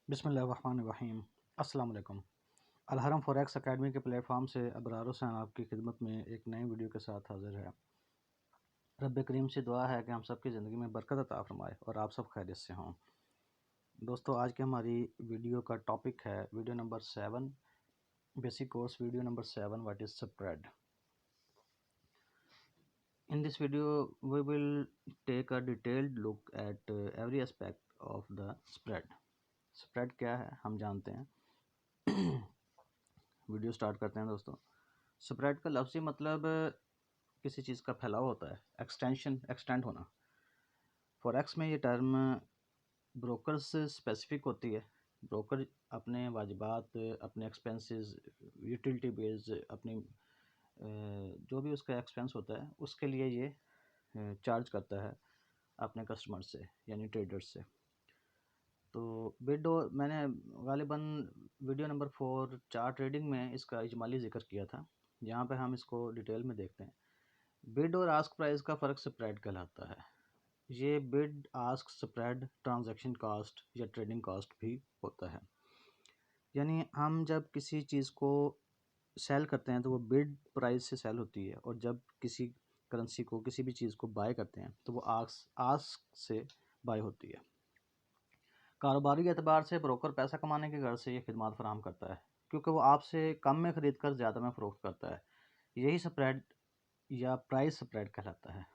बिस्मिल्लाहिर्रहमानिर्रहीम। अस्सलाम वालेकुम। अलहरम फॉरेक्स एकेडमी के प्लेटफॉर्म से अबरार हुसैन आपकी खिदमत में एक नई वीडियो के साथ हाज़िर है। रब करीम से दुआ है कि हम सब की ज़िंदगी में बरकत अता फरमाए और आप सब खैरियत से हों। दोस्तों, आज की हमारी वीडियो का टॉपिक है video number 7, basic course video number 7, what is spread. In this video we will take a detailed look at every aspect of the spread. Spread क्या है हम जानते हैं। वीडियो स्टार्ट करते हैं दोस्तों। स्प्रेड का लफ्ज़ी मतलब किसी चीज़ का फैलाव होता है, एक्सटेंड होना। फॉरेक्स में ये टर्म ब्रोकर से स्पेसिफिक होती है। ब्रोकर अपने वाजिबात, अपने एक्सपेंसेस, यूटिलिटी बिल्स, अपनी जो भी उसका एक्सपेंस होता है उसके लिए ये चार्ज करता है अपने कस्टमर से यानी ट्रेडर्स से। तो मैंने गालिबन वीडियो नंबर 4 चार्ट ट्रेडिंग में इसका इजमाली ज़िक्र किया था। यहाँ पे हम इसको डिटेल में देखते हैं। बिड और आस्क प्राइस का फ़र्क स्प्रेड कहलाता है। ये bid ask spread transaction cost या ट्रेडिंग कॉस्ट भी होता है। यानी हम जब किसी चीज़ को सेल करते हैं तो वो बिड प्राइस से सेल होती है, और जब किसी करेंसी को, किसी भी चीज़ को बाय करते हैं तो वो आस्क से बाय होती है। कारोबारी एतबार से ब्रोकर पैसा कमाने के गर्ज से ये खिदमत फराहम करता है, क्योंकि वो आपसे कम में ख़रीद कर ज़्यादा में फ़रोख्त करता है। यही स्प्रेड या प्राइस स्प्रेड कहलाता है।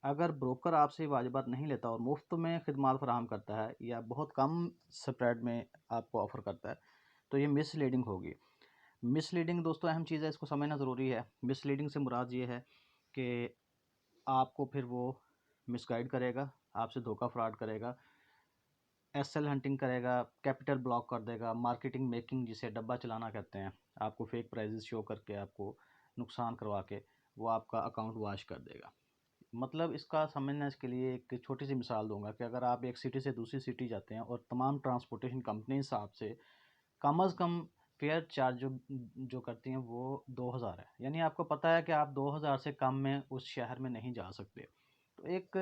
अगर ब्रोकर आपसे वाजिबात नहीं लेता और मुफ्त में खिदमत फराहम करता है या बहुत कम स्प्रेड में आपको ऑफ़र करता है तो ये मिसलीडिंग होगी। मिसलीडिंग दोस्तों अहम चीज़ है, इसको समझना ज़रूरी है। मिसलीडिंग से मुराद ये है कि आपको फिर वो मिसगाइड करेगा, आपसे धोखा फ्रॉड करेगा, एसएल हंटिंग करेगा, कैपिटल ब्लॉक कर देगा, मार्केटिंग मेकिंग जिसे डब्बा चलाना कहते हैं, आपको फेक प्राइजेस शो करके आपको नुकसान करवा के वो आपका अकाउंट वॉश कर देगा। मतलब इसका समझना, इसके लिए एक छोटी सी मिसाल दूंगा कि अगर आप एक सिटी से दूसरी सिटी जाते हैं और तमाम ट्रांसपोर्टेशन कंपनीज आपसे कम अज़ कम फेयर चार्ज जो करती हैं वो 2000 है, यानी आपको पता है कि आप 2000 से कम में उस शहर में नहीं जा सकते, तो एक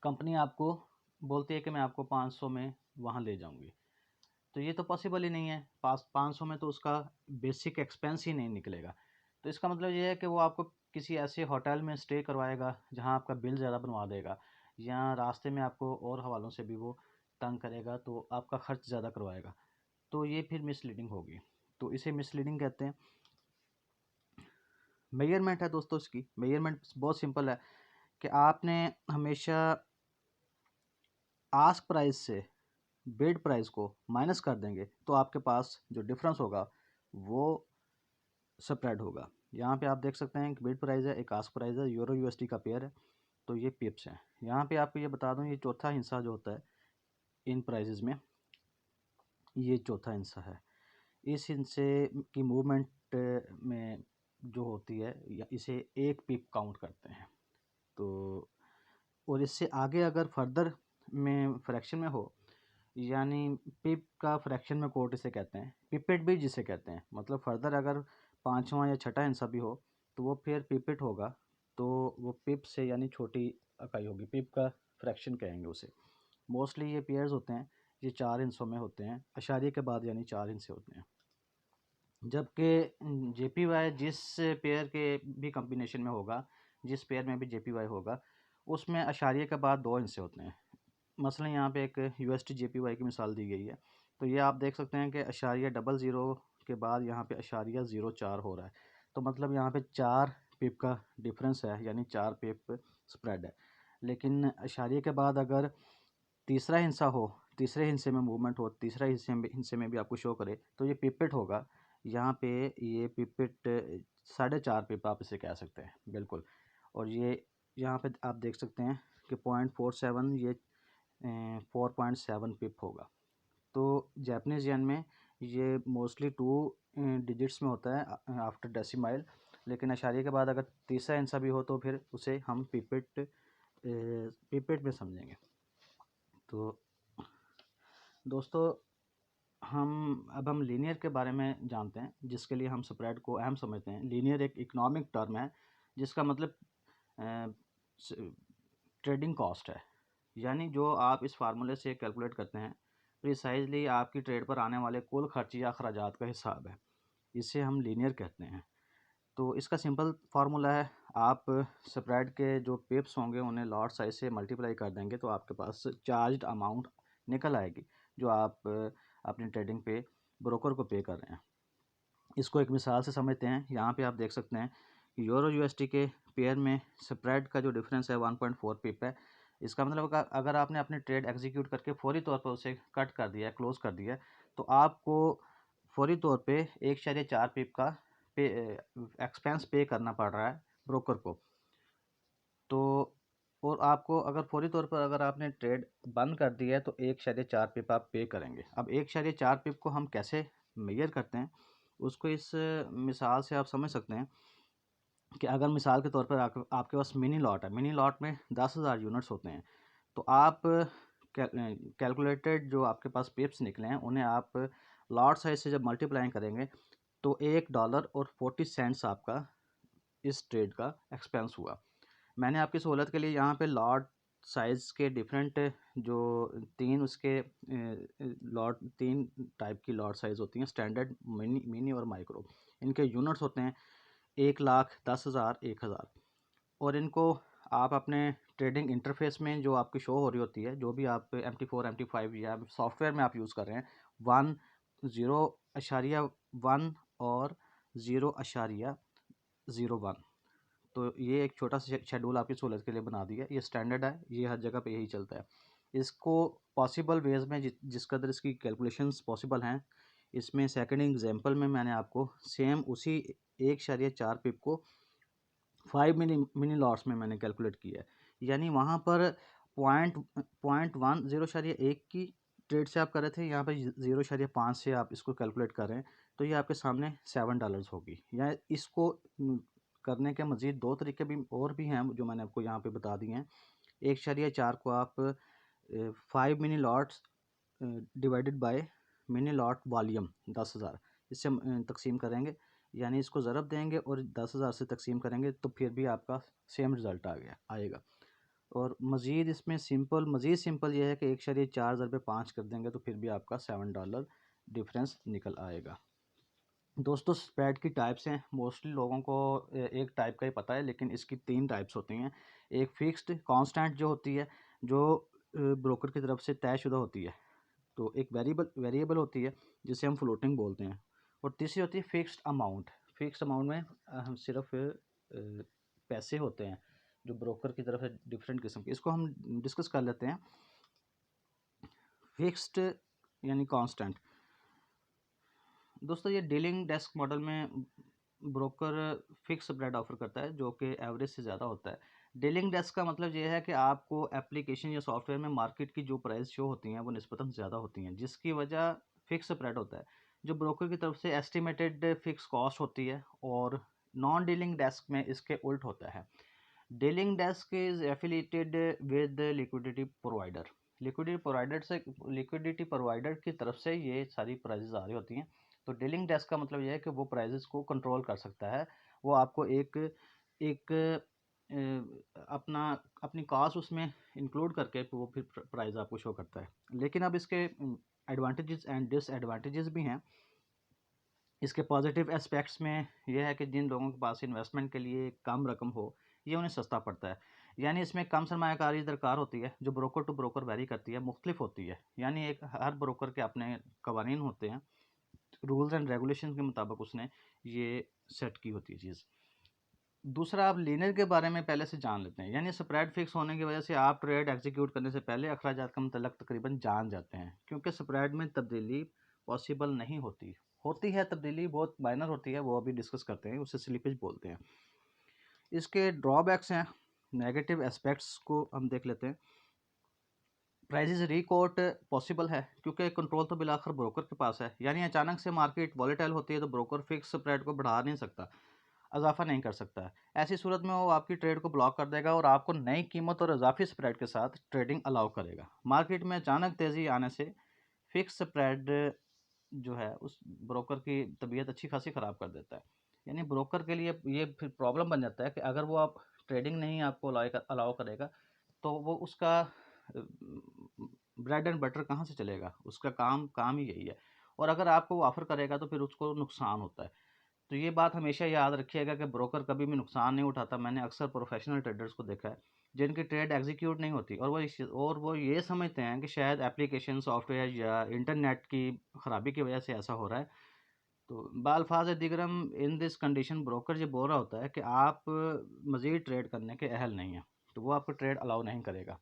कंपनी आपको बोलती है कि मैं आपको 500 में वहाँ ले जाऊँगी, तो ये तो पॉसिबल ही नहीं है। 500 में तो उसका बेसिक एक्सपेंस ही नहीं निकलेगा। तो इसका मतलब ये है कि वो आपको किसी ऐसे होटल में स्टे करवाएगा जहाँ आपका बिल ज़्यादा बनवा देगा, या रास्ते में आपको और हवालों से भी वो तंग करेगा तो आपका ख़र्च ज़्यादा करवाएगा। तो ये फिर मिसलीडिंग होगी, तो इसे मिसलीडिंग कहते हैं। मेजरमेंट है दोस्तों, इसकी मेजरमेंट बहुत सिंपल है कि आपने हमेशा आस्क प्राइस से बिड प्राइस को माइनस कर देंगे तो आपके पास जो डिफरेंस होगा वो स्प्रेड होगा। यहाँ पे आप देख सकते हैं कि बिड प्राइस है, एक आस्क प्राइस है, यूरो यूएसडी का पेयर है, तो ये पिप्स हैं। यहाँ पे आपको ये बता दूँ, ये चौथा हिस्सा जो होता है इन प्राइजेज में, ये चौथा हिस्सा है। इस हिस्से की मूवमेंट में जो होती है या इसे एक पिप काउंट करते हैं। तो और इससे आगे अगर फर्दर में फ्रैक्शन में हो, यानी पिप का फ्रैक्शन में कोट इसे कहते हैं, पिपेट भी जिसे कहते हैं, मतलब फर्दर अगर पाँचवा या छठा हिस्सा भी हो तो वो फिर पिपेट होगा, तो वो पिप से यानी छोटी इकाई होगी, पिप का फ्रैक्शन कहेंगे उसे। मोस्टली ये पेयर्स होते हैं, ये 4 हिस्सों में होते हैं, अशारिये के बाद यानी 4 हिस्से होते हैं। जबकि जेपीवाई जिस पेयर के भी कॉम्बिनेशन में होगा, जिस पेयर में भी जेपीवाई होगा, उसमें अशारिये के बाद 2 हिस्से होते हैं। मसलन यहाँ पे एक यूएसटी जेपीवाई की मिसाल दी गई है, तो ये आप देख सकते हैं कि अशारिया 00 के बाद यहाँ पे अशारिया 04 हो रहा है, तो मतलब यहाँ पे 4 पिप का डिफरेंस है, यानी 4 पिप स्प्रेड है। लेकिन अशारिये के बाद अगर तीसरा हिस्सा हो, तीसरे हिस्से में मूवमेंट हो, तीसरा हिस्से में भी आपको शो करे, तो ये पिपेट होगा। यहाँ पे ये पिपेट 4.5 पिप आप इसे कह सकते हैं, बिल्कुल। और ये यहाँ पे आप देख सकते हैं कि 0.47, ये 4.7 पिप होगा। तो जापानीज़ येन में ये मोस्टली 2 डिजिट्स में होता है आफ्टर डेसिमाइल, लेकिन अशारिये के बाद अगर तीसरा हिस्सा भी हो तो फिर उसे हम पिपेट में समझेंगे। तो दोस्तों, हम लीनियर के बारे में जानते हैं, जिसके लिए हम स्प्रेड को अहम समझते हैं। लीनियर एक इकोनॉमिक टर्म है जिसका मतलब ट्रेडिंग कॉस्ट है, यानी जो आप इस फार्मूले से कैलकुलेट करते हैं प्रिसाइजली आपकी ट्रेड पर आने वाले कुल खर्च या अखराजात का हिसाब है। इसे हम लीनियर कहते हैं। तो इसका सिंपल फार्मूला है, आप स्प्रेड के जो पिप्स होंगे उन्हें लॉट साइज से मल्टीप्लाई कर देंगे तो आपके पास चार्ज्ड अमाउंट निकल आएगी जो आप अपनी ट्रेडिंग पे ब्रोकर को पे कर रहे हैं। इसको एक मिसाल से समझते हैं। यहाँ पे आप देख सकते हैं कि यूरो यूएसडी के पेयर में स्प्रेड का जो डिफरेंस है 1.4 पिप है। इसका मतलब अगर आपने अपनी ट्रेड एग्जीक्यूट करके फौरी तौर पर उसे कट कर दिया है, क्लोज कर दिया है, तो आपको फौरी तौर पे 1.4 पिप का पे एक्सपेंस पे करना पड़ रहा है ब्रोकर को। तो और आपको अगर फौरी तौर पर अगर आपने ट्रेड बंद कर दी है तो 1.4 पिप आप पे करेंगे। अब 1.4 पिप को हम कैसे मेजर करते हैं उसको इस मिसाल से आप समझ सकते हैं कि अगर मिसाल के तौर पर आपके पास मिनी लॉट है, मिनी लॉट में 10,000 यूनिट्स होते हैं, तो आप कैलकुलेटेड जो आपके पास पिप्स निकले हैं उन्हें आप लॉट साइज से जब मल्टीप्लाई करेंगे तो $1.40 आपका इस ट्रेड का एक्सपेंस हुआ। मैंने आपकी सहूलत के लिए यहाँ पे लॉट साइज़ के डिफरेंट जो तीन टाइप की लॉट साइज़ होती हैं, स्टैंडर्ड, मिनी और माइक्रो। इनके यूनिट्स होते हैं 1,00,000, 10,000, 1,000। और इनको आप अपने ट्रेडिंग इंटरफेस में जो आपकी शो हो रही होती है, जो भी आप MT4 MT5 या सॉफ्टवेयर में आप यूज़ कर रहे हैं, 1 0.1 और 0.01, तो ये एक छोटा सा शेड्यूल आपकी सहूलत के लिए बना दिया। ये स्टैंडर्ड है, ये हर जगह पे यही चलता है। इसको पॉसिबल वेज में जिस कदर इसकी कैलकुलेशंस पॉसिबल हैं, इसमें सेकंड एग्जांपल में मैंने आपको सेम उसी 1.4 पिप को 5 मिनी लॉट्स में मैंने कैलकुलेट किया है। यानी वहाँ पर पॉइंट 1 0.1 की ट्रेड से आप कर रहे थे, यहाँ पर 0.5 से आप इसको कैलकुलेट कर रहे हैं, तो ये आपके सामने $7 होगी। या इसको करने के मज़ीद दो तरीके भी और भी हैं जो मैंने आपको यहाँ पे बता दिए हैं। 1.4 को आप 5 mini lots divided by mini lot volume 10,000 इससे तकसीम करेंगे, यानी इसको ज़रब देंगे और 10,000 से तकसीम करेंगे तो फिर भी आपका सेम रिज़ल्ट आएगा। और मज़ीद सिंपल ये है कि 1.4 ज़रबे 5 कर देंगे तो फिर भी आपका $7 डिफरेंस निकल आएगा। दोस्तों, स्प्रेड की टाइप्स हैं। मोस्टली लोगों को एक टाइप का ही पता है, लेकिन इसकी 3 टाइप्स होती हैं। एक फिक्स्ड कांस्टेंट जो होती है, जो ब्रोकर की तरफ से तयशुदा होती है। तो एक वेरिएबल होती है जिसे हम फ्लोटिंग बोलते हैं। और तीसरी होती है फिक्स्ड अमाउंट। फिक्स्ड अमाउंट में हम सिर्फ पैसे होते हैं जो ब्रोकर की तरफ से डिफरेंट किस्म के। इसको हम डिस्कस कर लेते हैं। फिक्स्ड यानी कांस्टेंट। दोस्तों, ये डीलिंग डेस्क मॉडल में ब्रोकर फिक्स स्प्रेड ऑफर करता है जो कि एवरेज से ज़्यादा होता है। डीलिंग डेस्क का मतलब ये है कि आपको एप्लीकेशन या सॉफ्टवेयर में मार्केट की जो प्राइस शो होती हैं वो निस्बतन ज़्यादा होती हैं, जिसकी वजह फिक्स स्प्रेड होता है जो ब्रोकर की तरफ से एस्टिमेटेड फिक्स कॉस्ट होती है। और नॉन डीलिंग डेस्क में इसके उल्ट होता है। Dealing desk is affiliated with liquidity provider. Liquidity provider की तरफ से ये सारी प्राइजेज आ रही होती हैं। तो डीलिंग डेस्क का मतलब यह है कि वो प्राइजेस को कंट्रोल कर सकता है। वो आपको एक एक अपनी कॉस्ट उसमें इंक्लूड करके वो फिर प्राइस आपको शो करता है। लेकिन अब इसके एडवांटेजेस एंड डिसएडवांटेजेस भी हैं। इसके पॉजिटिव एस्पेक्ट्स में यह है कि जिन लोगों के पास इन्वेस्टमेंट के लिए कम रकम हो, ये उन्हें सस्ता पड़ता है। यानी इसमें कम सरमायाकारी दरकार होती है जो ब्रोकर टू ब्रोकर वेरी करती है, मुख्तलिफ होती है। यानी एक हर ब्रोकर के अपने कवानीन होते हैं, रूल्स एंड रेगुलेशन के मुताबिक उसने ये सेट की होती है चीज़। दूसरा, आप लीनियर के बारे में पहले से जान लेते हैं। यानी स्प्रेड फिक्स होने की वजह से आप ट्रेड एग्जीक्यूट करने से पहले अखराजात का मतलब तकरीबन जान जाते हैं, क्योंकि स्प्रेड में तब्दीली पॉसिबल नहीं होती है तब्दीली बहुत माइनर होती है, वो अभी डिस्कस करते हैं, उसे स्लिपेज बोलते हैं। इसके ड्रॉबैक्स हैं, नेगेटिव एस्पेक्ट्स को हम देख लेते हैं। प्राइसेस रिकोट पॉसिबल है क्योंकि कंट्रोल तो बिलाखिर ब्रोकर के पास है। यानी अचानक से मार्केट वॉलेटाइल होती है तो ब्रोकर फिक्स स्प्रेड को बढ़ा नहीं सकता, इजाफा नहीं कर सकता है। ऐसी सूरत में वो आपकी ट्रेड को ब्लॉक कर देगा और आपको नई कीमत और इजाफी स्प्रेड के साथ ट्रेडिंग अलाउ करेगा। मार्केट में अचानक तेज़ी आने से फिक्स स्प्रेड जो है उस ब्रोकर की तबीयत अच्छी खासी ख़राब कर देता है। यानी ब्रोकर के लिए ये फिर प्रॉब्लम बन जाता है कि अगर वो आप ट्रेडिंग नहीं आपको अलाउ करेगा तो वो उसका ब्रेड एंड बटर कहाँ से चलेगा, उसका काम ही यही है। और अगर आपको वो ऑफ़र करेगा तो फिर उसको नुकसान होता है। तो ये बात हमेशा याद रखिएगा कि ब्रोकर कभी भी नुकसान नहीं उठाता। मैंने अक्सर प्रोफेशनल ट्रेडर्स को देखा है जिनकी ट्रेड एग्जीक्यूट नहीं होती, और वो ये समझते हैं कि शायद एप्लीकेशन, सॉफ्टवेयर या इंटरनेट की ख़राबी की वजह से ऐसा हो रहा है। तो बाल्फाज दिगरम, इन दिस कंडीशन ब्रोकर ये बोल रहा होता है कि आप मज़ीद ट्रेड करने के अहल नहीं हैं, तो वो आपको ट्रेड अलाउ नहीं करेगा।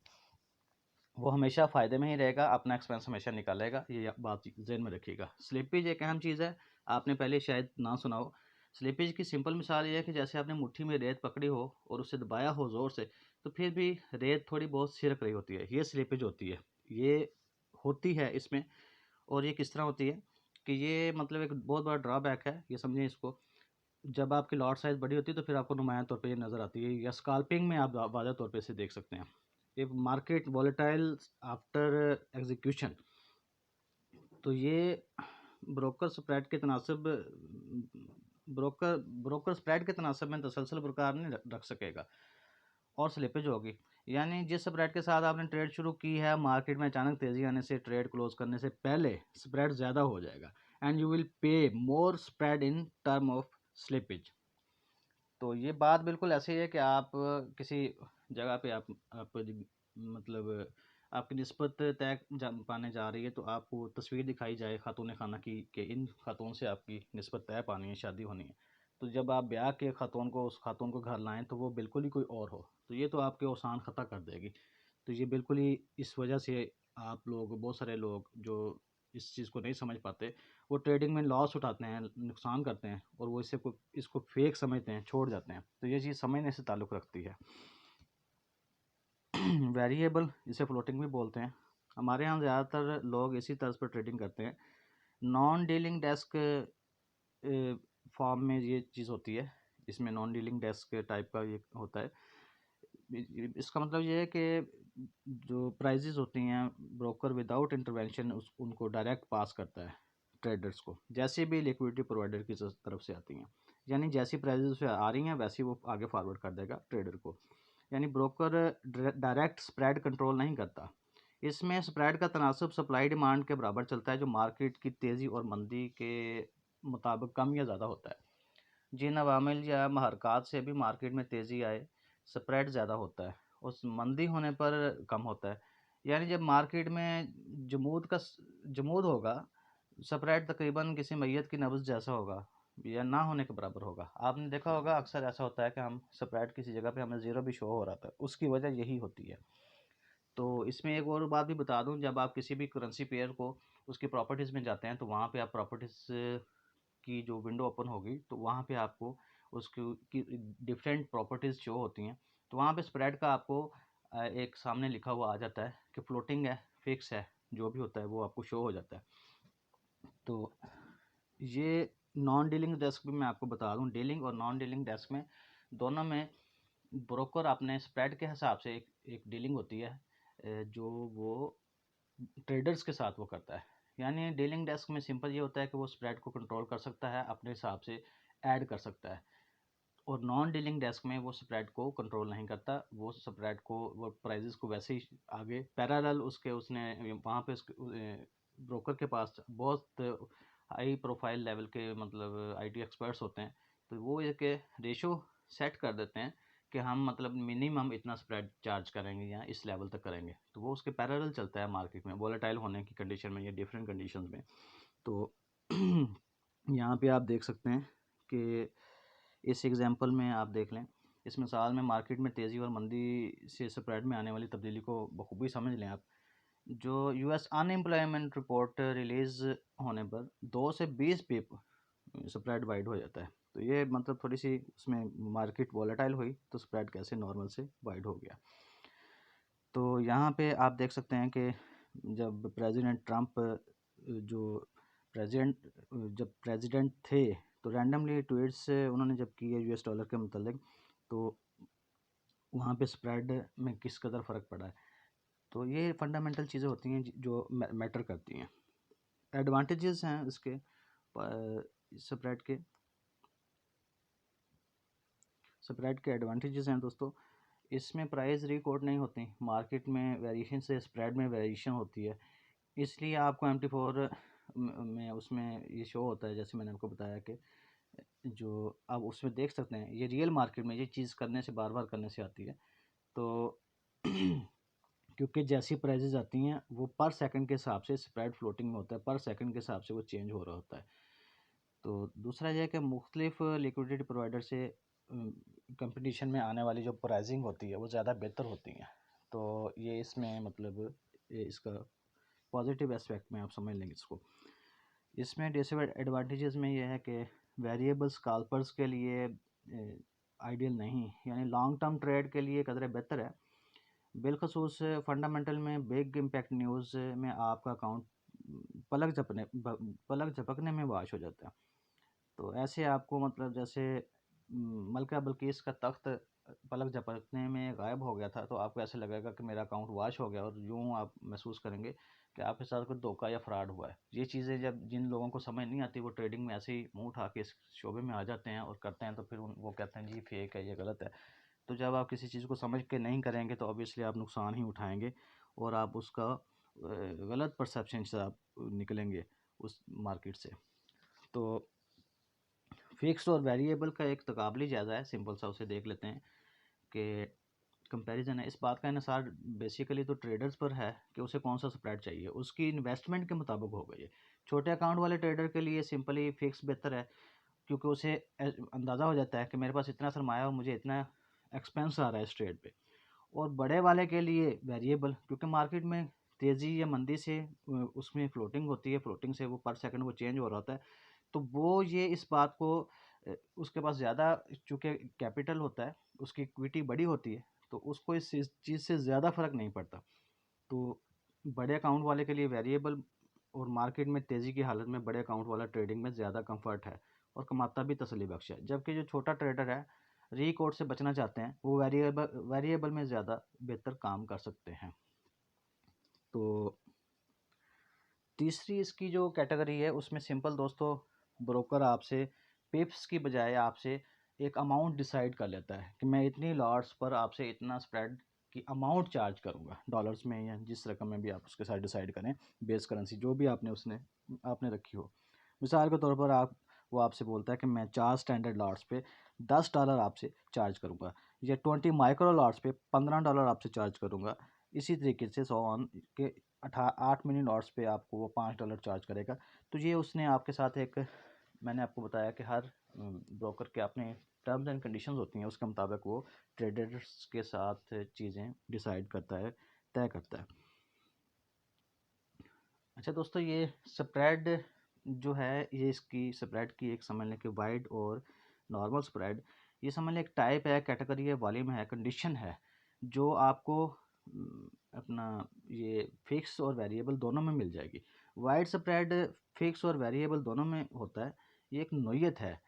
वो हमेशा फ़ायदे में ही रहेगा, अपना एक्सपेंस हमेशा निकालेगा, ये बात ज़हन में रखिएगा। स्लिपेज एक अहम चीज़ है, आपने पहले शायद ना सुना हो। स्लिपेज की सिंपल मिसाल ये है कि जैसे आपने मुट्ठी में रेत पकड़ी हो और उसे दबाया हो ज़ोर से, तो फिर भी रेत थोड़ी बहुत सिरक रही होती है, ये स्लिपेज होती है। ये होती है इसमें। और ये किस तरह होती है कि ये मतलब एक बहुत बड़ा ड्रॉबैक है, ये समझें इसको। जब आपकी लॉट साइज़ बड़ी होती है तो फिर आपको नुमायाँ तौर पे ये नज़र आती है, या स्कैल्पिंग में आप वाज़ह तौर पे इसे देख सकते हैं। If market volatile after execution, तो ये ब्रोकर स्प्रेड के तनासब ब्रोकर स्प्रेड के तनासब में तसलसल बरकरार नहीं रख सकेगा और स्लिपेज होगी। यानी जिस स्प्रेड के साथ आपने ट्रेड शुरू की है, मार्केट में अचानक तेज़ी आने से ट्रेड क्लोज करने से पहले स्प्रेड ज़्यादा हो जाएगा, and you will pay more spread in term of slippage. तो ये बात बिल्कुल ऐसी है कि आप किसी जगह पे आप मतलब आपकी निस्बत तय पाने जा रही है, तो आपको तस्वीर दिखाई जाए खातून खाना की कि इन खातून से आपकी निस्बत तय पानी है, शादी होनी है। तो जब आप ब्याह के खातून को उस खातून को घर लाएं तो वो बिल्कुल ही कोई और हो, तो ये तो आपके औसान ख़ता कर देगी। तो ये बिल्कुल ही इस वजह से आप लोग, बहुत सारे लोग जो इस चीज़ को नहीं समझ पाते, वो ट्रेडिंग में लॉस उठाते हैं, नुकसान करते हैं, और वो इसको फेक समझते हैं, छोड़ जाते हैं। तो ये चीज़ समझने से ताल्लुक़ रखती है। वेरिएबल, इसे फ्लोटिंग भी बोलते हैं। हमारे यहाँ ज़्यादातर लोग इसी तर्ज पर ट्रेडिंग करते हैं। नॉन डीलिंग डेस्क फॉर्म में ये चीज़ होती है, इसमें नॉन डीलिंग डेस्क टाइप का ये होता है। इसका मतलब ये है कि जो प्राइजेस होती हैं, ब्रोकर विदाउट इंटरवेंशन उनको डायरेक्ट पास करता है ट्रेडर्स को, जैसे भी लिक्विडिटी प्रोवाइडर की तरफ से आती हैं। यानी जैसी प्राइजेस उसे आ रही हैं वैसी वो आगे फॉरवर्ड कर देगा ट्रेडर को। यानी ब्रोकर डायरेक्ट स्प्रेड कंट्रोल नहीं करता। इसमें स्प्रेड का तनासब सप्लाई डिमांड के बराबर चलता है, जो मार्केट की तेज़ी और मंदी के मुताबिक कम या ज़्यादा होता है। जिन अवामिल या महरक़ात से भी मार्केट में तेज़ी आए, स्प्रेड ज़्यादा होता है, उस मंदी होने पर कम होता है। यानी जब मार्केट में जमूद होगा, स्प्रेड तकरीबन किसी मैयत की नब्ज़ जैसा होगा या ना होने के बराबर होगा। आपने देखा होगा अक्सर ऐसा होता है कि हम स्प्रेड किसी जगह पे हमें ज़ीरो भी शो हो रहा था, उसकी वजह यही होती है। तो इसमें एक और बात भी बता दूं, जब आप किसी भी करेंसी पेयर को उसकी प्रॉपर्टीज़ में जाते हैं, तो वहाँ पे आप प्रॉपर्टीज़ की जो विंडो ओपन होगी, तो वहाँ पे आपको उसकी की डिफरेंट प्रॉपर्टीज़ शो होती हैं। तो वहाँ पे स्प्रेड का आपको एक सामने लिखा हुआ आ जाता है कि फ्लोटिंग है, फिक्स है, जो भी होता है वो आपको शो हो जाता है। तो ये नॉन डीलिंग डेस्क भी मैं आपको बता दूं, डीलिंग और नॉन डीलिंग डेस्क में दोनों में ब्रोकर अपने स्प्रेड के हिसाब से एक डीलिंग होती है, जो वो ट्रेडर्स के साथ वो करता है। यानी डीलिंग डेस्क में सिंपल ये होता है कि वो स्प्रेड को कंट्रोल कर सकता है, अपने हिसाब से ऐड कर सकता है। और नॉन डीलिंग डेस्क में वो स्प्रेड को कंट्रोल नहीं करता, वो स्प्रेड को, वो प्राइजेस को वैसे ही आगे पैरेलल उसने वहाँ पे ब्रोकर के पास बहुत हाई प्रोफाइल लेवल के मतलब आईटी एक्सपर्ट्स होते हैं, तो वो एक रेशो सेट कर देते हैं कि हम मतलब मिनिमम इतना स्प्रेड चार्ज करेंगे या इस लेवल तक करेंगे, तो वो उसके पैरेलल चलता है मार्केट में वोलेटाइल होने की कंडीशन में या डिफरेंट कंडीशंस में। तो यहाँ पे आप देख सकते हैं कि इस एग्जांपल में आप देख लें, इस मिसाल में मार्केट में तेज़ी और मंदी से स्प्रेड में आने वाली तब्दीली को बखूबी समझ लें आप। जो यूएस अनएम्प्लॉयमेंट रिपोर्ट रिलीज़ होने पर 2 से 20 पिप स्प्रेड वाइड हो जाता है। तो ये मतलब थोड़ी सी उसमें मार्केट वॉलेटाइल हुई तो स्प्रेड कैसे नॉर्मल से वाइड हो गया। तो यहाँ पे आप देख सकते हैं कि जब प्रेसिडेंट ट्रंप जो प्रेसिडेंट जब प्रेसिडेंट थे, तो रैंडमली ट्वीट्स उन्होंने जब किए यूएस डॉलर के मतलब, तो वहाँ पे स्प्रेड में किस कदर फ़र्क पड़ा है। तो ये फंडामेंटल चीज़ें होती हैं जो मैटर करती हैं। एडवांटेजेस हैं इसके स्प्रेड के एडवांटेजेस हैं दोस्तों। इसमें प्राइस रिकॉर्ड नहीं होती, मार्केट में वेरिएशन से स्प्रेड में वेरिएशन होती है, इसलिए आपको MT4 में उसमें ये शो होता है। जैसे मैंने आपको बताया कि जो आप उसमें देख सकते हैं, ये रियल मार्केट में ये चीज़ करने से, बार बार करने से आती है। तो क्योंकि जैसी प्राइजेज आती हैं वो पर सेकंड के हिसाब से स्प्रेड फ्लोटिंग में होता है, पर सेकंड के हिसाब से वो चेंज हो रहा होता है। तो दूसरा यह है कि मुख्तलिफ लिक्विडिटी प्रोवाइडर से कंपटीशन में आने वाली जो प्राइसिंग होती है वो ज़्यादा बेहतर होती हैं। तो ये इसमें मतलब ये इसका पॉजिटिव एस्पेक्ट में आप समझ लेंगे इसको। इसमें डिसएडवांटेजेस में ये है कि वेरिएबल स्कैल्पर्स के लिए आइडियल नहीं, यानी लॉन्ग टर्म ट्रेड के लिए कदर बेहतर है, बिलखसूस फंडामेंटल में बिग इम्पैक्ट न्यूज़ में आपका अकाउंट पलक झपकने में वाश हो जाता है। तो ऐसे आपको मतलब जैसे मलका बल्कीस का तख्त पलक झपकने में गायब हो गया था, तो आपको ऐसे लगेगा कि मेरा अकाउंट वाश हो गया, और यूँ आप महसूस करेंगे कि आपके साथ कोई धोखा या फ्रॉड हुआ है। ये चीज़ें जब जिन लोगों को समझ नहीं आती, वो ट्रेडिंग में ऐसे ही मुंह उठा के इस शोबे में आ जाते हैं और करते हैं, तो फिर वो कहते हैं जी फेक है, ये गलत है। तो जब आप किसी चीज़ को समझ के नहीं करेंगे तो ऑब्वियसली आप नुकसान ही उठाएंगे, और आप उसका गलत परसेप्शन से आप निकलेंगे उस मार्केट से। तो फिक्स्ड और वेरिएबल का एक तकाबली जायज़ा है, सिंपल सा उसे देख लेते हैं कि कंपैरिजन है। इस बात का इन्हिसार बेसिकली तो ट्रेडर्स पर है कि उसे कौन सा स्प्रेड चाहिए, उसकी इन्वेस्टमेंट के मुताबिक होगा। ये छोटे अकाउंट वाले ट्रेडर के लिए सिंपली फिक्स बेहतर है, क्योंकि उसे अंदाज़ा हो जाता है कि मेरे पास इतना सरमाया और मुझे इतना एक्सपेंस आ रहा है इस ट्रेड पे। और बड़े वाले के लिए वेरिएबल, क्योंकि मार्केट में तेज़ी या मंदी से उसमें फ्लोटिंग होती है, फ्लोटिंग से वो पर सेकंड वो चेंज हो रहा होता है। तो वो ये इस बात को उसके पास ज़्यादा चूँकि कैपिटल होता है, उसकी इक्विटी बड़ी होती है, तो उसको इस चीज़ से ज़्यादा फ़र्क नहीं पड़ता। तो बड़े अकाउंट वाले के लिए वेरिएबल, और मार्केट में तेज़ी की हालत में बड़े अकाउंट वाला ट्रेडिंग में ज़्यादा कंफर्ट है और कमाता भी तसल्ली बख्श है। जबकि जो छोटा ट्रेडर है, रिकॉर्ड से बचना चाहते हैं, वो वेरिएबल में ज़्यादा बेहतर काम कर सकते हैं। तो तीसरी इसकी जो कैटेगरी है उसमें सिंपल दोस्तों, ब्रोकर आपसे पिप्स की बजाय आपसे एक अमाउंट डिसाइड कर लेता है कि मैं इतनी लॉट्स पर आपसे इतना स्प्रेड की अमाउंट चार्ज करूंगा, डॉलर्स में या जिस रकम में भी आप उसके साथ डिसाइड करें, बेस करेंसी जो भी आपने रखी हो। मिसाल के तौर पर वो आपसे बोलता है कि मैं 4 स्टैंडर्ड लॉट्स पे $10 आपसे चार्ज करूँगा, या 20 माइक्रो लॉट्स पे $15 आपसे चार्ज करूँगा। इसी तरीके से 100 ऑन के 8 मिनी लॉट्स पे आपको वो $5 चार्ज करेगा। तो ये उसने आपके साथ एक, मैंने आपको बताया कि हर ब्रोकर के अपने टर्म्स एंड कंडीशंस होती हैं, उसके मुताबिक वो ट्रेडर्स के साथ चीज़ें डिसाइड करता है, तय करता है। अच्छा दोस्तों, ये स्प्रेड जो है, ये इसकी स्प्रेड की एक समझ लें कि वाइड और नॉर्मल स्प्रेड, ये समझ लें एक टाइप है, कैटेगरी है, वॉल्यूम है, कंडीशन है, जो आपको अपना ये फिक्स और वेरिएबल दोनों में मिल जाएगी। वाइड स्प्रेड फिक्स और वेरिएबल दोनों में होता है, ये एक नोयत है,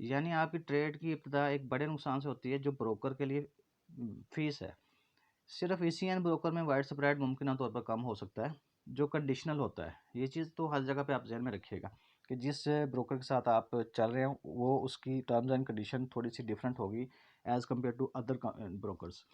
यानी आपकी ट्रेड की इब्तिदा एक बड़े नुकसान से होती है जो ब्रोकर के लिए फीस है। सिर्फ ECN ब्रोकर में वाइड स्प्रेड मुमकिन तौर पर कम हो सकता है, जो कंडीशनल होता है। ये चीज़ तो हर जगह पे आप ध्यान में रखिएगा कि जिस ब्रोकर के साथ आप चल रहे हो वो उसकी टर्म्स एंड कंडीशन थोड़ी सी डिफरेंट होगी as compare to other brokers.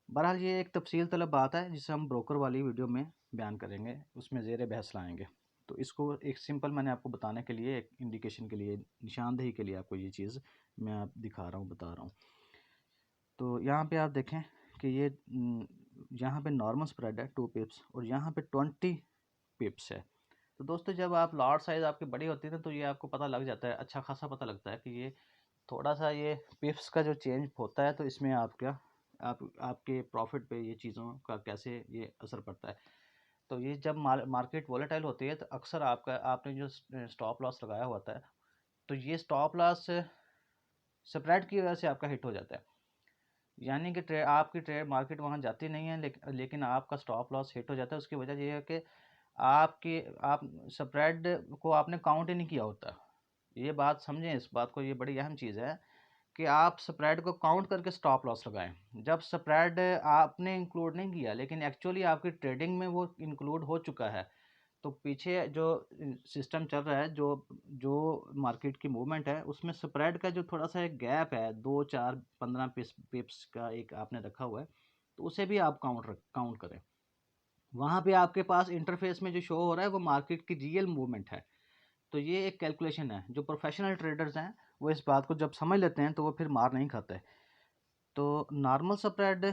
बहरहाल ये एक तफसील तलब बात है जिसे हम ब्रोकर वाली वीडियो में बयान करेंगे, उसमें ज़ेर बहस लाएंगे। तो इसको एक सिंपल मैंने आपको बताने के लिए, एक इंडिकेशन के लिए, निशानदेही के लिए आपको ये चीज़ मैं आप दिखा रहा हूँ, बता रहा हूँ। तो यहाँ पे आप देखें कि ये यहाँ पे नॉर्मल स्प्रेड है 2 पिप्स, और यहाँ पे 20 पिप्स है। तो दोस्तों जब आप लॉट साइज़ आपकी बड़ी होती है ना, तो ये आपको पता लग जाता है, अच्छा खासा पता लगता है कि ये थोड़ा सा ये पिप्स का जो चेंज होता है, तो इसमें आपके प्रॉफिट पे ये चीज़ों का कैसे ये असर पड़ता है। तो ये जब मार्केट वॉलेटाइल होती है, तो अक्सर आपने जो स्टॉप लॉस लगाया होता है, तो ये स्टॉप लॉस स्प्रेड की वजह से आपका हिट हो जाता है। यानी कि आपकी ट्रेड मार्केट वहाँ जाती नहीं है, लेकिन आपका स्टॉप लॉस हिट हो जाता है। उसकी वजह ये है कि आप स्प्रेड को आपने काउंट ही नहीं किया होता। ये बात समझें, इस बात को, ये बड़ी अहम चीज़ है कि आप स्प्रेड को काउंट करके स्टॉप लॉस लगाएं। जब स्प्रेड आपने इंक्लूड नहीं किया, लेकिन एक्चुअली आपकी ट्रेडिंग में वो इंक्लूड हो चुका है, तो पीछे जो सिस्टम चल रहा है, जो जो मार्केट की मूवमेंट है, उसमें स्प्रेड का जो थोड़ा सा एक गैप है, 2 4 15 पिप्स का एक आपने रखा हुआ है, तो उसे भी आप काउंट करें। वहाँ पे आपके पास इंटरफेस में जो शो हो रहा है वो मार्केट की रियल मूवमेंट है। तो ये एक कैलकुलेशन है। जो प्रोफेशनल ट्रेडर्स हैं वो इस बात को जब समझ लेते हैं तो वो फिर मार नहीं खाते। तो नॉर्मल स्प्रेड,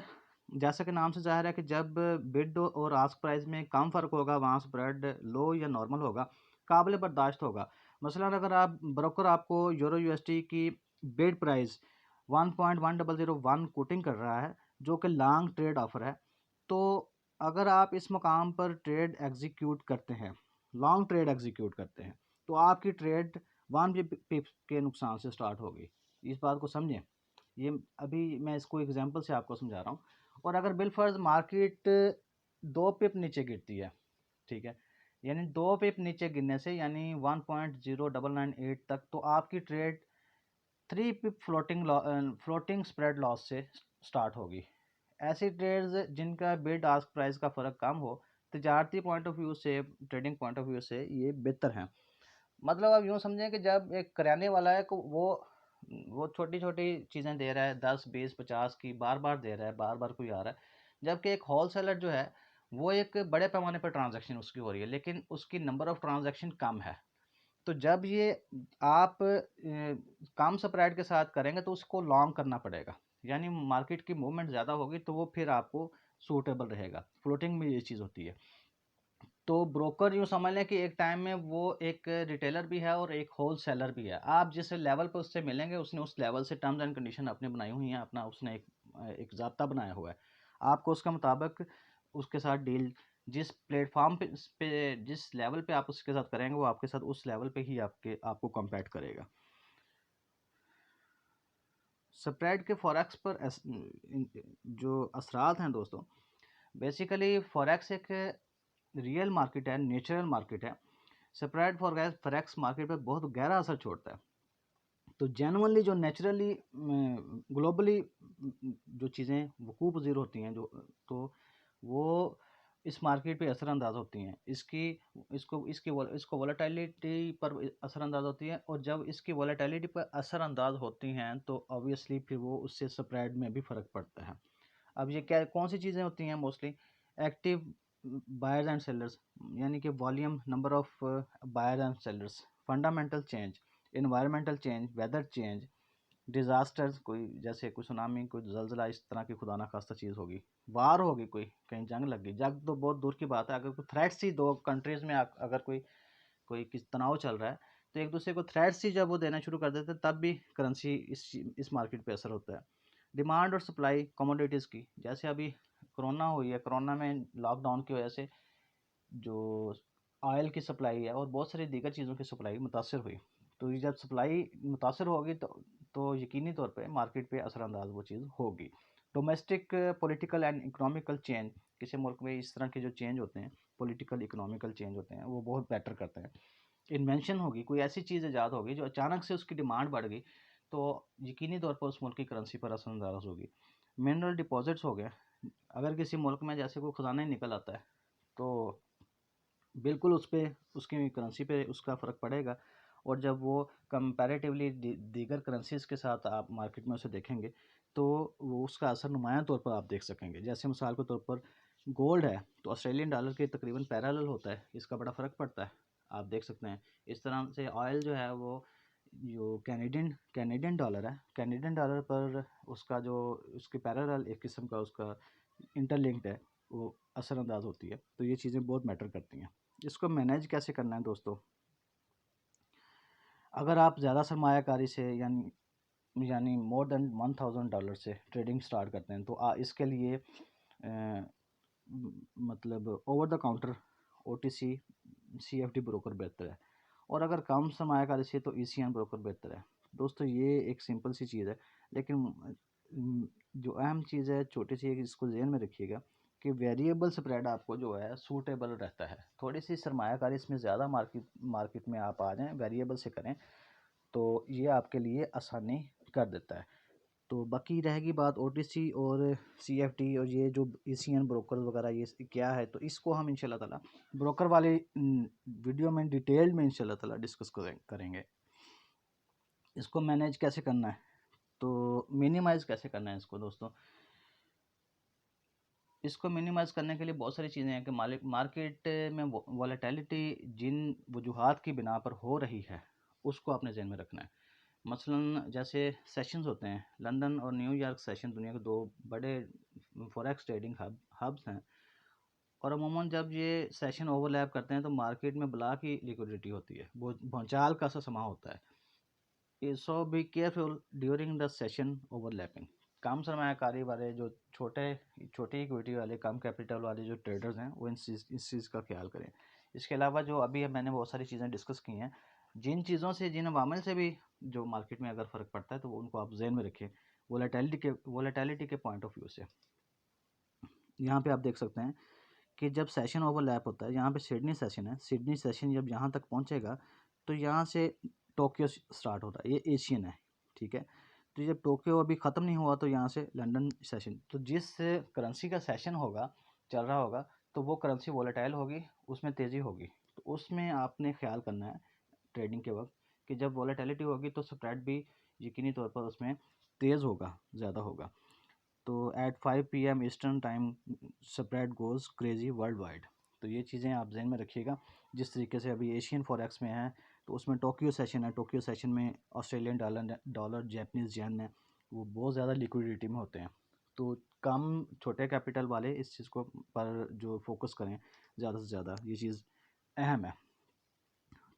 जैसा कि नाम से ज़ाहिर है कि जब बिड और आस्क प्राइस में कम फ़र्क होगा वहाँ स्प्रेड लो या नॉर्मल होगा, काबिल बर्दाश्त होगा। मसलन अगर आप ब्रोकर आपको यूरो यूएसडी की बिड प्राइस 1.1001 कोटिंग कर रहा है, जो कि लॉन्ग ट्रेड ऑफर है, तो अगर आप इस मुकाम पर ट्रेड एग्जीक्यूट करते हैं, लॉन्ग ट्रेड एग्जीक्यूट करते हैं, तो आपकी ट्रेड 1 पिप के नुकसान से स्टार्ट होगी। इस बात को समझें। ये अभी मैं इसको एग्जांपल से आपको समझा रहा हूँ। और अगर बिलफर्ज मार्केट 2 पिप नीचे गिरती है, ठीक है, यानी 2 पिप नीचे गिरने से यानी 1.0998 तक, तो आपकी ट्रेड 3 पिप फ्लोटिंग स्प्रेड लॉस से स्टार्ट होगी। ऐसी ट्रेड्स जिनका बिड आस्क प्राइस का फ़र्क कम हो, तजारती पॉइंट ऑफ व्यू से, ट्रेडिंग पॉइंट ऑफ व्यू से ये बेहतर हैं। मतलब आप यूँ समझें कि जब एक करियाने वाला है वो छोटी छोटी चीज़ें दे रहा है, 10 20 50 की बार बार दे रहा है, बार बार कोई आ रहा है, जबकि एक होल सेलर जो है वो एक बड़े पैमाने पर ट्रांजैक्शन उसकी हो रही है, लेकिन उसकी नंबर ऑफ ट्रांजैक्शन कम है। तो जब ये आप कम स्प्रेड के साथ करेंगे तो उसको लॉन्ग करना पड़ेगा, यानी मार्केट की मूवमेंट ज़्यादा होगी तो वो फिर आपको सूटेबल रहेगा। फ्लोटिंग में ये चीज़ होती है। तो ब्रोकर यूँ समझ लें कि एक टाइम में वो एक रिटेलर भी है और एक होल सेलर भी है। आप जिस लेवल पर उससे मिलेंगे, उसने उस लेवल से टर्म्स एंड कंडीशन अपने बनाई हुई हैं, अपना उसने एक ज़ाब्ता बनाया हुआ है। आपको उसका मुताबिक उसके साथ डील, जिस प्लेटफॉर्म पे जिस लेवल पे आप उसके साथ करेंगे, वो आपके साथ उस लेवल पे ही आपको कॉम्पैट करेगा। स्प्रेड के फॉरेक्स पर जो असरात हैं दोस्तों, बेसिकली फॉरेक्स एक रियल मार्केट है, नेचुरल मार्केट है। स्प्रेड फॉरेक्स मार्केट पे बहुत गहरा असर छोड़ता है। तो जेनुअनली जो नेचुरली ग्लोबली जो चीज़ें वकूफ़ पज़ीर होती हैं, जो तो वो इस मार्केट पे असरअंदाज होती हैं। इसको वोलेटिलिटी पर असरअंदाज होती हैं, और जब इसकी वोलेटिलिटी पर असरअंदाज होती हैं तो ऑब्वियसली फिर वो उससे स्प्रेड में भी फ़र्क पड़ता है। अब ये क्या कौन सी चीज़ें होती हैं mostly? Active buyers and sellers, यानी कि volume, number of buyer and sellers, fundamental change, environmental change, weather change, disasters, कोई जैसे कोई सुनामी, कोई ज़लज़ला, इस तरह की खुदा ना खास्ता चीज़ होगी, वार होगी, कोई कहीं जंग लग गई, जंग तो बहुत दूर की बात है, अगर कोई थ्रेट्स ही दो कंट्रीज़ में अगर कोई कोई किस तनाव चल रहा है, तो एक दूसरे को थ्रेट्स ही जब वो देना शुरू कर देते हैं, तब भी करेंसी इस मार्केट पे असर होता है। डिमांड और सप्लाई कमोडिटीज़ की, जैसे अभी कोरोना हुई है, कोरोना में लॉकडाउन की वजह से जो ऑयल की सप्लाई है और बहुत सारी दीगर चीज़ों की सप्लाई मुतासर हुई। तो ये जब सप्लाई मुतासर होगी तो यकीनी तौर पे मार्केट पे असरअंदाज वो चीज़ होगी। Domestic political and economical change, किसी मुल्क में इस तरह के जो चेंज होते हैं, पॉलिटिकल इकोनॉमिकल चेंज होते हैं, वो बहुत बेटर करते हैं। इन्वेंशन होगी, कोई ऐसी चीज़ ईजाद होगी जो अचानक से उसकी डिमांड बढ़ गई, तो यकीनी तौर पर उस मुल्क की करेंसी पर असरअंदाज होगी। मिनरल डिपॉजिट्स हो गए, अगर किसी मुल्क में जैसे कोई खजाना ही निकल आता है, तो बिल्कुल उस पे उसकी करेंसी पे उसका फ़र्क पड़ेगा। और जब वो कंपैरेटिवली दीगर करेंसीज़ के साथ आप मार्केट में उसे देखेंगे, तो वो उसका असर नुमायाँ तौर पर आप देख सकेंगे। जैसे मिसाल के तौर पर गोल्ड है, तो ऑस्ट्रेलियन डॉलर के तकरीबन पैरेलल होता है, इसका बड़ा फ़र्क पड़ता है, आप देख सकते हैं। इस तरह से ऑयल जो है वो जो कैनेडियन डॉलर है, कैनेडियन डॉलर पर उसका जो उसके पैरेलल एक किस्म का उसका इंटरलिंक्ड है, वो असरअंदाज होती है। तो ये चीज़ें बहुत मैटर करती हैं। इसको मैनेज कैसे करना है दोस्तों? अगर आप ज़्यादा सरमायाकारी से यानी मोर देन $1000 से ट्रेडिंग स्टार्ट करते हैं, तो इसके लिए मतलब over the counter OTC CFD broker बेहतर है। और अगर कम सरमायाकारी से तो ECN ब्रोकर बेहतर है। दोस्तों ये एक सिंपल सी चीज़ है, लेकिन जो अहम चीज़ है छोटी सी है, इसको ज़हन में रखिएगा कि वेरिएबल स्प्रेड आपको जो है सूटेबल रहता है। थोड़ी सी सरमायाकारी इसमें ज़्यादा मार्केट में आप आ जाएं, वेरिएबल से करें, तो ये आपके लिए आसानी कर देता है। तो बाकी रहेगी बात ओटीसी और सीएफडी और ये जो ईसीएन ब्रोकर वगैरह ये क्या है, तो इसको हम इंशाल्लाह ताला ब्रोकर वाले वीडियो में डिटेल में इंशाल्लाह ताला डिस्कस करेंगे। इसको मैनेज कैसे करना है, तो मिनिमाइज़ कैसे करना है इसको दोस्तों। इसको मिनिमाइज़ करने के लिए बहुत सारी चीज़ें हैं कि मार्केट में वॉलेटिलिटी जिन वजूहात की बिना पर हो रही है उसको आपने ज़हन में रखना है। मसलन जैसे सेशंस होते हैं, लंदन और न्यूयॉर्क सेशन दुनिया के 2 बड़े फॉरेक्स ट्रेडिंग हब्स हैं, और अमूमन जब ये सेशन ओवरलैप करते हैं तो मार्केट में ब्लॉक की लिक्विडिटी होती है, वो भौचाल का सा समा होता है। So be careful during the session overlapping. कम सरमायाकारी वाले जो छोटी इक्विटी वाले कम कैपिटल वाले जो ट्रेडर्स हैं वो इस चीज़ का ख्याल करें। इसके अलावा जो अभी मैंने बहुत सारी चीज़ें डिस्कस की हैं, जिन चीज़ों से जिन अवामिल से भी जो मार्केट में अगर फ़र्क पड़ता है तो वो उनको आप ज़हन में रखें वोलेटिलिटी के पॉइंट ऑफ व्यू से। यहाँ पे आप देख सकते हैं कि जब सेशन ओवरलैप होता है, यहाँ पे सिडनी सेशन है, सिडनी सेशन जब यहाँ तक पहुँचेगा तो यहाँ से टोक्यो स्टार्ट होता है, ये एशियन है, ठीक है। तो जब टोक्यो अभी ख़त्म नहीं हुआ तो यहाँ से लंदन सेशन, तो जिस करेंसी का सेशन होगा चल रहा होगा तो वो करेंसी वोलेटाइल होगी, उसमें तेज़ी होगी। तो उसमें आपने ख्याल करना है ट्रेडिंग के वक्त कि जब वोलेटिलिटी होगी तो स्प्रेड भी यकीनी तौर पर उसमें तेज़ होगा, ज़्यादा होगा। तो at 5 PM eastern time spread goes crazy world wide. तो ये चीज़ें आप जहन में रखिएगा। जिस तरीके से अभी एशियन फॉरेक्स में है तो उसमें टोक्यो सेशन है, टोक्यो सेशन में ऑस्ट्रेलियन डॉलर जापानीज़ येन है, वो बहुत ज़्यादा लिक्विडिटी में होते हैं। तो कम छोटे कैपिटल वाले इस चीज़ को पर जो फोकस करें ज़्यादा से ज़्यादा, ये चीज़ अहम है।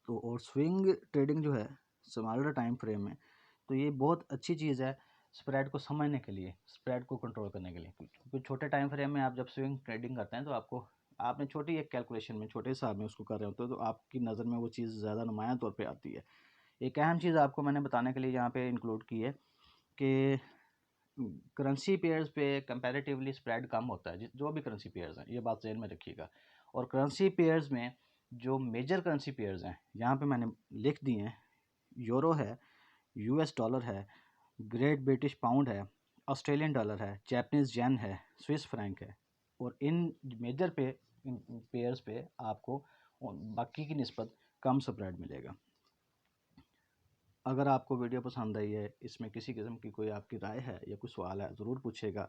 तो और स्विंग ट्रेडिंग जो है स्मॉलर टाइम फ्रेम में, तो ये बहुत अच्छी चीज़ है स्प्रेड को समझने के लिए, स्प्रेड को कंट्रोल करने के लिए। क्योंकि छोटे टाइम फ्रेम में आप जब स्विंग ट्रेडिंग करते हैं तो आपने छोटी एक कैलकुलेशन में छोटे हिसाब में उसको कर रहे होते हो तो आपकी नज़र में वो चीज़ ज़्यादा नुमायाँ तौर पे आती है। एक अहम चीज़ आपको मैंने बताने के लिए यहाँ पे इंक्लूड की है कि करेंसी पेयर्स पे कंपैरेटिवली स्प्रेड कम होता है, जो भी करेंसी पेयर्स हैं, ये बात ज़हन में रखिएगा। और करेंसी पेयर्स में जो मेजर करेंसी पेयर्स हैं यहाँ पे मैंने लिख दिए हैं, यूरो है, यूएस डॉलर है, ग्रेट ब्रिटिश पाउंड है, ऑस्ट्रेलियन डॉलर है, जापानीज़ येन है, स्विस फ्रैंक है। और इन मेजर पेयर्स पे आपको बाकी की निस्बत कम स्प्रेड मिलेगा। अगर आपको वीडियो पसंद आई है, इसमें किसी किस्म की कोई आपकी राय है या कोई सवाल है ज़रूर पूछेगा।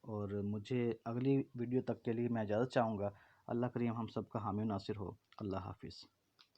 और मुझे अगली वीडियो तक के लिए मैं इजाज़त चाहूँगा। अल्लाह करीम हम सब का हामी नासिर हो। अल्लाह हाफिज़।